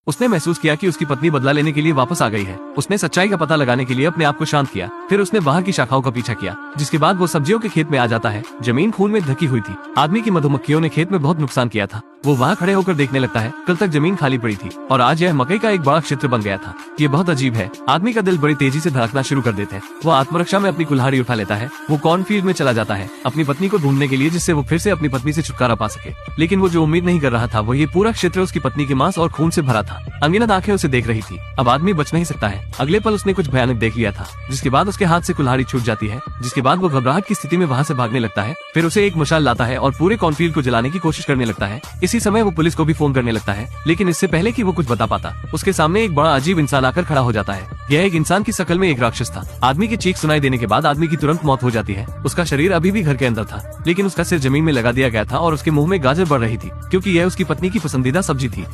उसने महसूस किया कि उसकी पत्नी बदला लेने के लिए वापस आ गई है। उसने सच्चाई का पता लगाने के लिए अपने आप को शांत किया। फिर उसने बाहर की शाखाओं का पीछा किया, जिसके बाद वो सब्जियों के खेत में आ जाता है। जमीन खून में ढकी हुई थी। आदमी की मधुमक्खियों ने खेत में बहुत नुकसान किया था। वो वहाँ खड़े होकर देखने लगता है। कल तक जमीन खाली पड़ी थी और आज यह मकई का एक बड़ा क्षेत्र बन गया था। ये बहुत अजीब है। आदमी का दिल बड़ी तेजी से धड़कना शुरू कर देता है। वो आत्मरक्षा में अपनी कुल्हाड़ी उठा लेता है। वो कॉर्नफील्ड में चला जाता है अपनी पत्नी को ढूंढने के लिए, जिससे वो फिर से अपनी पत्नी से छुटकारा पा सके। लेकिन वो जो उम्मीद नहीं कर रहा था वो ये पूरा क्षेत्र उसकी पत्नी के मांस और खून से भरा था। अनगिनत आंखें उसे देख रही थी। अब आदमी बच नहीं सकता है। अगले पल उसने कुछ भयानक देख लिया था, जिसके बाद उसके हाथ से कुल्हाड़ी छूट जाती है। जिसके बाद वो घबराहट की स्थिति में वहाँ से भागने लगता है। फिर उसे एक मशाल लाता है और पूरे कॉर्नफील्ड को जलाने की कोशिश करने लगता है। इसी समय वो पुलिस को भी फोन करने लगता है, लेकिन इससे पहले कि वो कुछ बता पाता, उसके सामने एक बड़ा अजीब इंसान आकर खड़ा हो जाता है। यह एक इंसान की शक्ल में एक राक्षस था। आदमी की चीख सुनाई देने के बाद आदमी की तुरंत मौत हो जाती है। उसका शरीर अभी भी घर के अंदर था, लेकिन उसका सिर जमीन में लगा दिया गया था और उसके मुंह में गाजर बढ़ रही थी, क्योंकि यह उसकी पत्नी की पसंदीदा सब्जी थी।